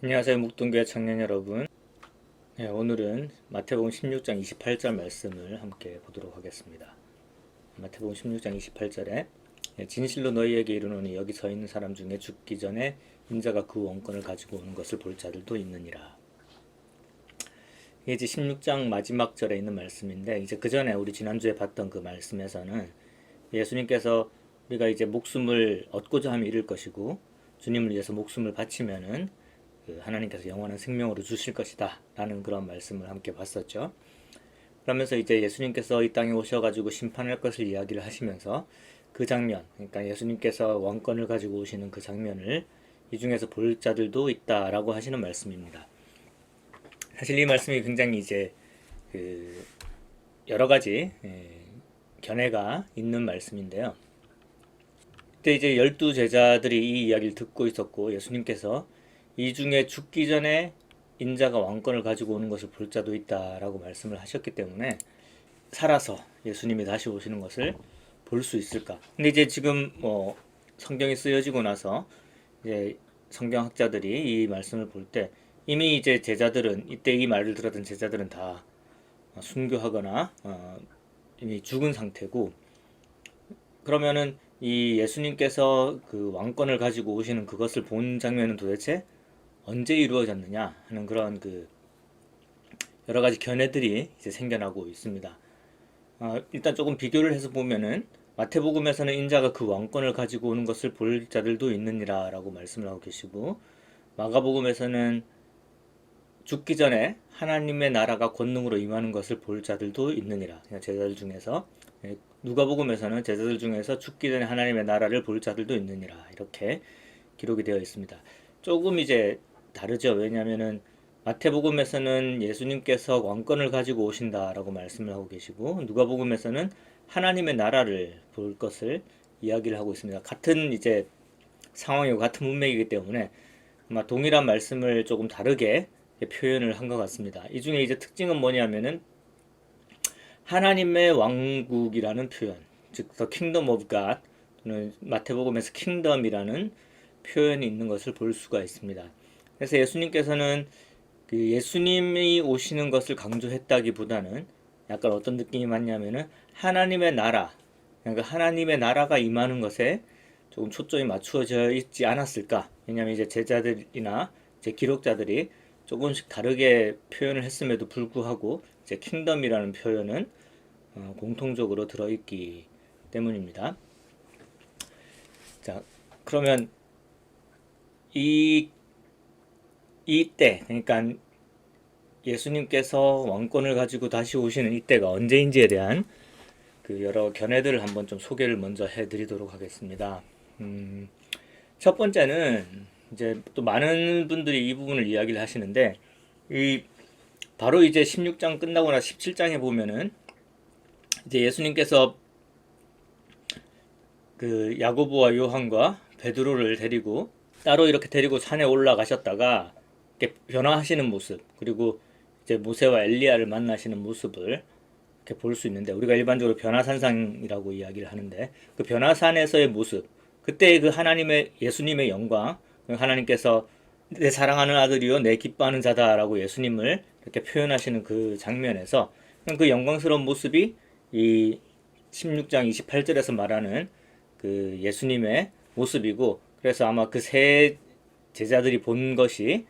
안녕하세요. 묵동교회 청년 여러분. 네, 오늘은 마태복음 16장 28절 말씀을 함께 보도록 하겠습니다. 마태복음 16장 28절에 진실로 너희에게 이르노니 여기 서 있는 사람 중에 죽기 전에 인자가 그 원권을 가지고 오는 것을 볼 자들도 있느니라. 이게 이제 16장 마지막 절에 있는 말씀인데, 이제 그 전에 우리 지난주에 봤던 그 말씀에서는 예수님께서 우리가 이제 목숨을 얻고자 하면 잃을 것이고 주님을 위해서 목숨을 바치면은 하나님께서 영원한 생명으로 주실 것이다 라는 그런 말씀을 함께 봤었죠. 그러면서 이제 예수님께서 이 땅에 오셔가지고 심판할 것을 이야기를 하시면서 그 장면, 그러니까 예수님께서 왕권을 가지고 오시는 그 장면을 이 중에서 볼 자들도 있다라고 하시는 말씀입니다. 사실 이 말씀이 굉장히 이제 여러 가지 견해가 있는 말씀인데요. 그때 이제 12제자들이 이 이야기를 듣고 있었고, 예수님께서 이 중에 죽기 전에 인자가 왕권을 가지고 오는 것을 볼 자도 있다라고 말씀을 하셨기 때문에 살아서 예수님이 다시 오시는 것을 볼 수 있을까? 근데 이제 지금 성경이 쓰여지고 나서 이제 성경학자들이 이 말씀을 볼 때 이미 이제 제자들은, 이때 이 말을 들었던 제자들은 다 순교하거나 이미 죽은 상태고, 그러면은 이 예수님께서 그 왕권을 가지고 오시는 그것을 본 장면은 도대체 언제 이루어졌느냐 하는 그런 여러 가지 견해들이 이제 생겨나고 있습니다. 일단 조금 비교를 해서 보면은 마태복음에서는 인자가 그 왕권을 가지고 오는 것을 볼 자들도 있느니라 라고 말씀을 하고 계시고, 마가복음에서는 죽기 전에 하나님의 나라가 권능으로 임하는 것을 볼 자들도 있느니라, 제자들 중에서. 누가복음에서는 제자들 중에서 죽기 전에 하나님의 나라를 볼 자들도 있느니라, 이렇게 기록이 되어 있습니다. 조금 이제 다르죠. 왜냐하면은 마태복음에서는 예수님께서 왕권을 가지고 오신다라고 말씀을 하고 계시고, 누가복음에서는 하나님의 나라를 볼 것을 이야기를 하고 있습니다. 같은 이제 상황이고 같은 문맥이기 때문에 아마 동일한 말씀을 조금 다르게 표현을 한 것 같습니다. 이 중에 이제 특징은 뭐냐면은 하나님의 왕국이라는 표현, 즉 The Kingdom of God, 또는 마태복음에서 Kingdom이라는 표현이 있는 것을 볼 수가 있습니다. 그래서 예수님께서는 그 예수님이 오시는 것을 강조했다기보다는 약간 어떤 느낌이 맞냐면은 하나님의 나라, 그러니까 하나님의 나라가 임하는 것에 조금 초점이 맞추어져 있지 않았을까. 왜냐하면 이제 제자들이나 제 기록자들이 조금씩 다르게 표현을 했음에도 불구하고 이제 킹덤이라는 표현은 공통적으로 들어있기 때문입니다. 자, 그러면 이때, 그러니까 예수님께서 왕권을 가지고 다시 오시는 이때가 언제인지에 대한 그 여러 견해들을 한번 좀 소개를 먼저 해드리도록 하겠습니다. 첫 번째는 이제 또 많은 분들이 이 부분을 이야기를 하시는데, 바로 이제 16장 끝나고 나서 17장에 보면은 이제 예수님께서 그 야고보와 요한과 베드로를 데리고 따로 이렇게 데리고 산에 올라가셨다가 이렇게 변화하시는 모습, 그리고 이제 모세와 엘리야를 만나시는 모습을 이렇게 볼 수 있는데, 우리가 일반적으로 변화산상이라고 이야기를 하는데, 그 변화산에서의 모습, 그때 그 하나님의, 예수님의 영광, 하나님께서 내 사랑하는 아들이요 내 기뻐하는 자다라고 예수님을 이렇게 표현하시는 그 장면에서 그 영광스러운 모습이 이 16장 28절에서 말하는 그 예수님의 모습이고, 그래서 아마 그 세 제자들이 본 것이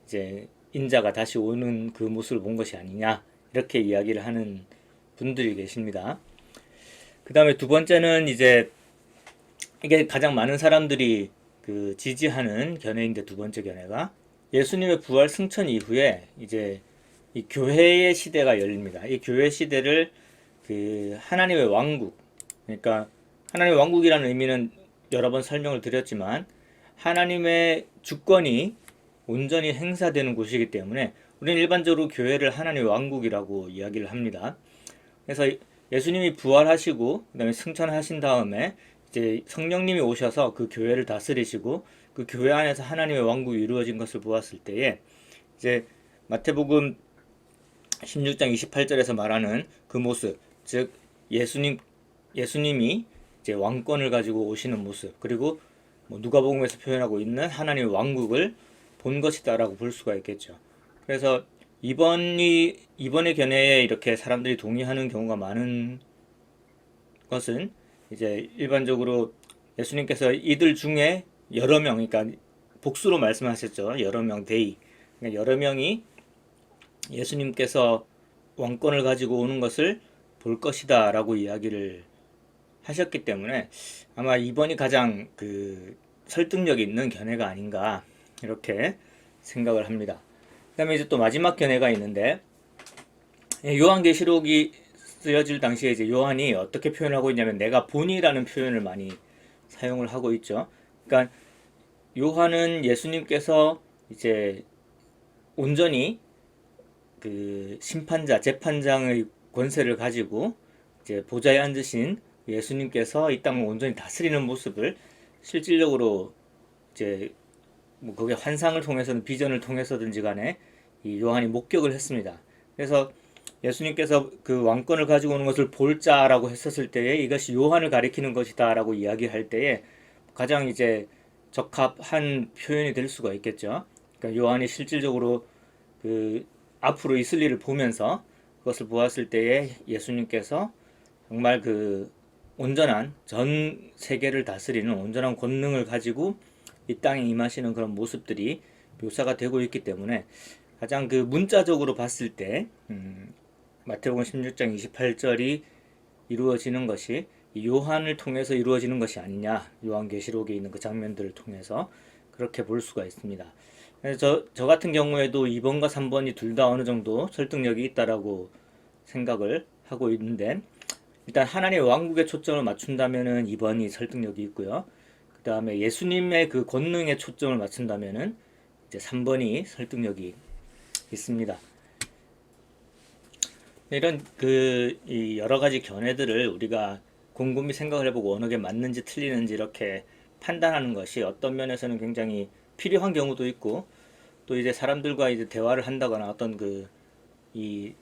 이제 인자가 다시 오는 그 모습을 본 것이 아니냐, 이렇게 이야기를 하는 분들이 계십니다. 그 다음에 두 번째는 이제 이게 가장 많은 사람들이 그 지지하는 견해인데, 두 번째 견해가 예수님의 부활 승천 이후에 이제 이 교회의 시대가 열립니다. 이 교회 시대를 그 하나님의 왕국, 그러니까 하나님의 왕국이라는 의미는 여러 번 설명을 드렸지만 하나님의 주권이 온전히 행사되는 곳이기 때문에 우리는 일반적으로 교회를 하나님의 왕국이라고 이야기를 합니다. 그래서 예수님이 부활하시고 그다음에 승천하신 다음에 이제 성령님이 오셔서 그 교회를 다스리시고 그 교회 안에서 하나님의 왕국이 이루어진 것을 보았을 때에 이제 마태복음 16장 28절에서 말하는 그 모습, 즉 예수님이 이제 왕권을 가지고 오시는 모습, 그리고 누가복음에서 표현하고 있는 하나님의 왕국을 본 것이다라고 볼 수가 있겠죠. 그래서 이번의 견해에 이렇게 사람들이 동의하는 경우가 많은 것은 이제 일반적으로 예수님께서 이들 중에 여러 명, 그러니까 복수로 말씀하셨죠. 여러 명, 데이. 그러니까 여러 명이 예수님께서 왕권을 가지고 오는 것을 볼 것이다 라고 이야기를 하셨기 때문에 아마 이번이 가장 그 설득력 있는 견해가 아닌가 이렇게 생각을 합니다. 그 다음에 이제 또 마지막 견해가 있는데, 요한계시록이 쓰여질 당시에 이제 요한이 어떻게 표현하고 있냐면 내가 보니라는 표현을 많이 사용을 하고 있죠. 그러니까 요한은 예수님께서 이제 온전히 그 심판자, 재판장의 권세를 가지고 이제 보좌에 앉으신 예수님께서 이 땅을 온전히 다스리는 모습을 실질적으로 이제 뭐 그게 환상을 통해서든 비전을 통해서든지 간에 이 요한이 목격을 했습니다. 그래서 예수님께서 그 왕권을 가지고 오는 것을 볼 자라고 했었을 때에 이것이 요한을 가리키는 것이다라고 이야기할 때에 가장 이제 적합한 표현이 될 수가 있겠죠. 그러니까 요한이 실질적으로 그 앞으로 있을 일을 보면서 그것을 보았을 때에 예수님께서 정말 그 온전한 전 세계를 다스리는 온전한 권능을 가지고 이 땅에 임하시는 그런 모습들이 묘사가 되고 있기 때문에 가장 그 문자적으로 봤을 때 마태복음 16장 28절이 이루어지는 것이 요한을 통해서 이루어지는 것이 아니냐, 요한계시록에 있는 그 장면들을 통해서 그렇게 볼 수가 있습니다. 그래서 저 같은 경우에도 2번과 3번이 둘 다 어느 정도 설득력이 있다라고 생각을 하고 있는데, 일단 하나님의 왕국에 초점을 맞춘다면은 2번이 설득력이 있고요. 그 다음에 예수님의 그 권능에 초점을 맞춘다면은 이제 3번이 설득력이 있습니다. 이런 이 여러 가지 견해들을 우리가 곰곰이 생각을 해보고 어느 게 맞는지 틀리는지 이렇게 판단하는 것이 어떤 면에서는 굉장히 필요한 경우도 있고, 또 이제 사람들과 이제 대화를 한다거나 어떤 이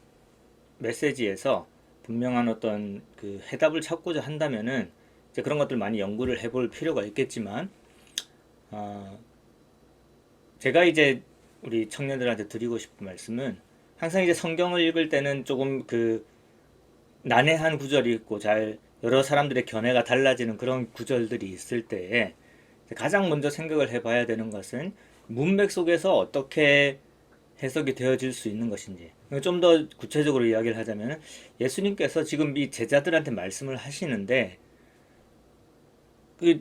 메시지에서 분명한 어떤 그 해답을 찾고자 한다면은 이제 그런 것들 많이 연구를 해볼 필요가 있겠지만, 제가 이제 우리 청년들한테 드리고 싶은 말씀은 항상 이제 성경을 읽을 때는 조금 그 난해한 구절이 있고 잘 여러 사람들의 견해가 달라지는 그런 구절들이 있을 때에 가장 먼저 생각을 해봐야 되는 것은 문맥 속에서 어떻게 해석이 되어질 수 있는 것인지. 좀 더 구체적으로 이야기를 하자면 예수님께서 지금 이 제자들한테 말씀을 하시는데 그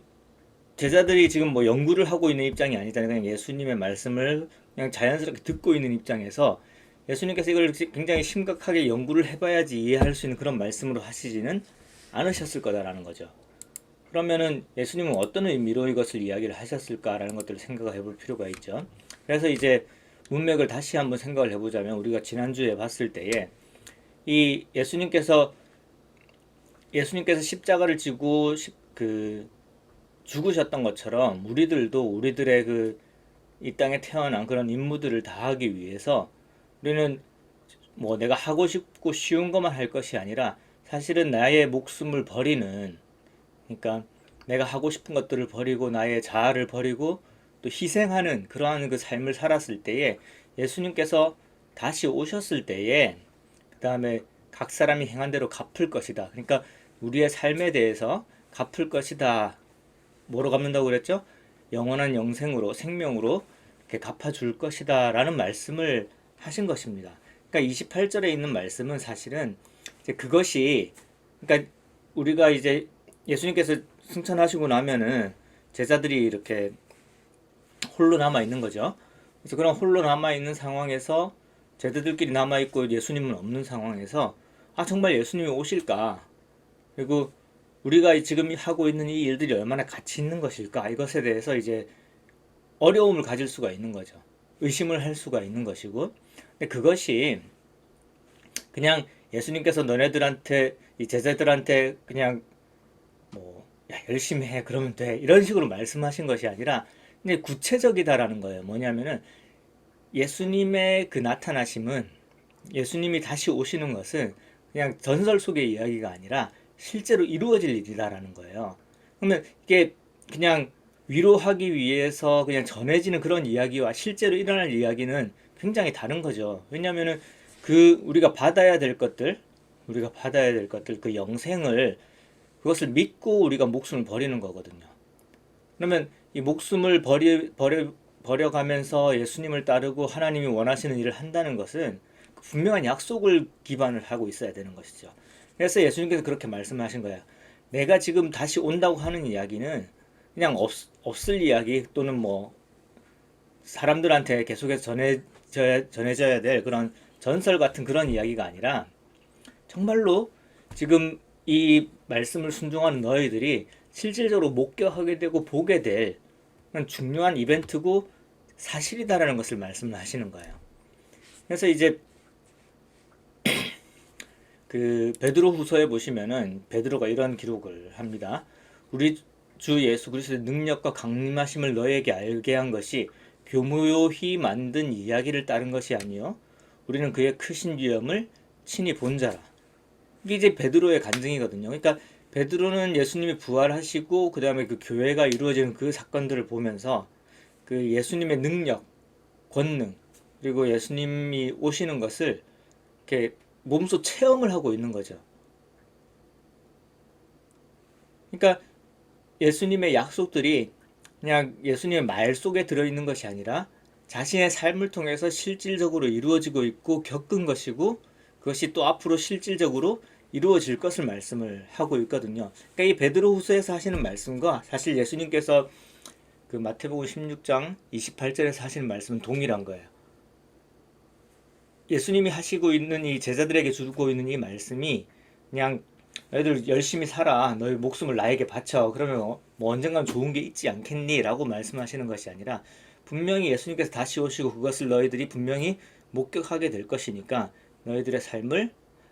제자들이 지금 뭐 연구를 하고 있는 입장이 아니잖아요. 그냥 예수님의 말씀을 그냥 자연스럽게 듣고 있는 입장에서 예수님께서 이걸 굉장히 심각하게 연구를 해봐야지 이해할 수 있는 그런 말씀으로 하시지는 않으셨을 거다라는 거죠. 그러면은 예수님은 어떤 의미로 이것을 이야기를 하셨을까라는 것들을 생각을 해볼 필요가 있죠. 그래서 이제 문맥을 다시 한번 생각을 해보자면 우리가 지난주에 봤을 때에 이 예수님께서 십자가를 지고 죽으셨던 것처럼 우리들도 우리들의 이 땅에 태어난 그런 임무들을 다하기 위해서 우리는 뭐 내가 하고 싶고 쉬운 것만 할 것이 아니라 사실은 나의 목숨을 버리는, 그러니까 내가 하고 싶은 것들을 버리고 나의 자아를 버리고 또 희생하는 그러한 그 삶을 살았을 때에 예수님께서 다시 오셨을 때에 그 다음에 각 사람이 행한 대로 갚을 것이다. 그러니까 우리의 삶에 대해서 갚을 것이다. 뭐로 갚는다고 그랬죠? 영원한 영생으로, 생명으로 이렇게 갚아줄 것이다 라는 말씀을 하신 것입니다. 그러니까 28절에 있는 말씀은 사실은 이제 그것이, 그러니까 우리가 이제 예수님께서 승천하시고 나면은 제자들이 이렇게 홀로 남아 있는 거죠. 그래서 그런 홀로 남아 있는 상황에서 제자들끼리 남아 있고 예수님은 없는 상황에서 정말 예수님이 오실까? 그리고 우리가 지금 하고 있는 이 일들이 얼마나 가치 있는 것일까? 이것에 대해서 이제 어려움을 가질 수가 있는 거죠. 의심을 할 수가 있는 것이고, 근데 그것이 그냥 예수님께서 너네들한테, 이 제자들한테 그냥 뭐 야, 열심히 해 그러면 돼 이런 식으로 말씀하신 것이 아니라 근데 구체적이다라는 거예요. 뭐냐면은 예수님의 그 나타나심은, 예수님이 다시 오시는 것은 그냥 전설 속의 이야기가 아니라 실제로 이루어질 일이다라는 거예요. 그러면 이게 그냥 위로하기 위해서 그냥 전해지는 그런 이야기와 실제로 일어날 이야기는 굉장히 다른 거죠. 왜냐하면은 우리가 받아야 될 것들, 그 영생을 그것을 믿고 우리가 목숨을 버리는 거거든요. 그러면 이 목숨을 버려가면서 예수님을 따르고 하나님이 원하시는 일을 한다는 것은 분명한 약속을 기반을 하고 있어야 되는 것이죠. 그래서 예수님께서 그렇게 말씀하신 거예요. 내가 지금 다시 온다고 하는 이야기는 그냥 없을 이야기 또는 뭐 사람들한테 계속해서 전해져야 될 그런 전설 같은 그런 이야기가 아니라 정말로 지금 이 말씀을 순종하는 너희들이 실질적으로 목격하게 되고 보게 될 그런 중요한 이벤트고 사실이다라는 것을 말씀을 하시는 거예요. 그래서 이제 그 베드로 후서에 보시면은 베드로가 이런 기록을 합니다. 우리 주 예수 그리스도의 능력과 강림하심을 너에게 알게 한 것이 교묘히 만든 이야기를 따른 것이 아니요 우리는 그의 크신 위엄을 친히 본 자라. 이게 이제 베드로의 간증이거든요. 그러니까 베드로는 예수님이 부활하시고 그 다음에 그 교회가 이루어지는 그 사건들을 보면서 그 예수님의 능력, 권능 그리고 예수님이 오시는 것을 이렇게 몸소 체험을 하고 있는 거죠. 그러니까 예수님의 약속들이 그냥 예수님의 말 속에 들어있는 것이 아니라 자신의 삶을 통해서 실질적으로 이루어지고 있고 겪은 것이고 그것이 또 앞으로 실질적으로 이루어질 것을 말씀을 하고 있거든요. 그러니까 이 베드로 후서에서 하시는 말씀과 사실 예수님께서 그 마태복음 16장 28절에서 하시는 말씀은 동일한 거예요. 예수님이 하시고 있는 이 제자들에게 주고 있는 이 말씀이 그냥 너희들 열심히 살아 너희 목숨을 나에게 바쳐 그러면 뭐 언젠간 좋은 게 있지 않겠니? 라고 말씀하시는 것이 아니라 분명히 예수님께서 다시 오시고 그것을 너희들이 분명히 목격하게 될 것이니까 너희들의 삶을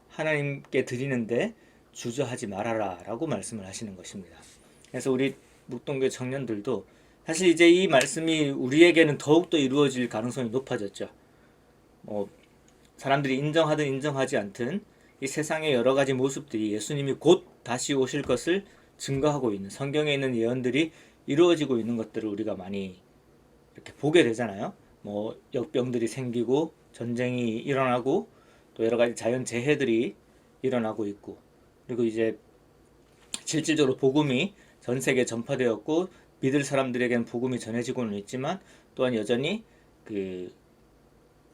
하나님께 드리는데 주저하지 말아라 라고 말씀을 하시는 것입니다. 그래서 우리 묵동교 청년들도 사실 이제 이 말씀이 우리에게는 더욱더 이루어질 가능성이 높아졌죠. 사람들이 인정하든 인정하지 않든 이 세상의 여러 가지 모습들이 예수님이 곧 다시 오실 것을 증거하고 있는 성경에 있는 예언들이 이루어지고 있는 것들을 우리가 많이 이렇게 보게 되잖아요. 뭐 역병들이 생기고 전쟁이 일어나고 또 여러 가지 자연 재해들이 일어나고 있고 그리고 이제 실질적으로 복음이 전 세계에 전파되었고 믿을 사람들에게는 복음이 전해지고는 있지만 또한 여전히 그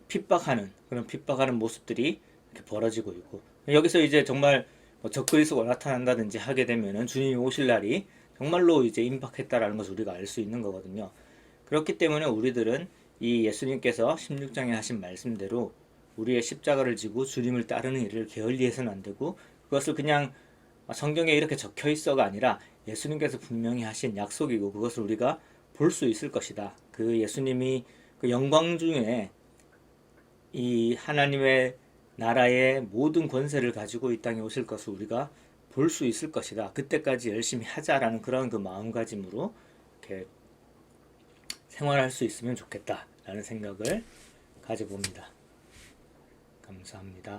핍박하는 모습들이 이렇게 벌어지고 있고 여기서 이제 정말 뭐 적그리스도가 나타난다든지 하게 되면은 주님이 오실 날이 정말로 이제 임박했다라는 것을 우리가 알 수 있는 거거든요. 그렇기 때문에 우리들은 이 예수님께서 16장에 하신 말씀대로 우리의 십자가를 지고 주님을 따르는 일을 게을리해서는 안 되고 그것을 그냥 성경에 이렇게 적혀 있어가 아니라 예수님께서 분명히 하신 약속이고 그것을 우리가 볼 수 있을 것이다. 그 예수님이 그 영광 중에 이 하나님의 나라의 모든 권세를 가지고 이 땅에 오실 것을 우리가 볼 수 있을 것이다. 그때까지 열심히 하자라는 그런 그 마음가짐으로 이렇게 생활할 수 있으면 좋겠다라는 생각을 가져봅니다. 감사합니다.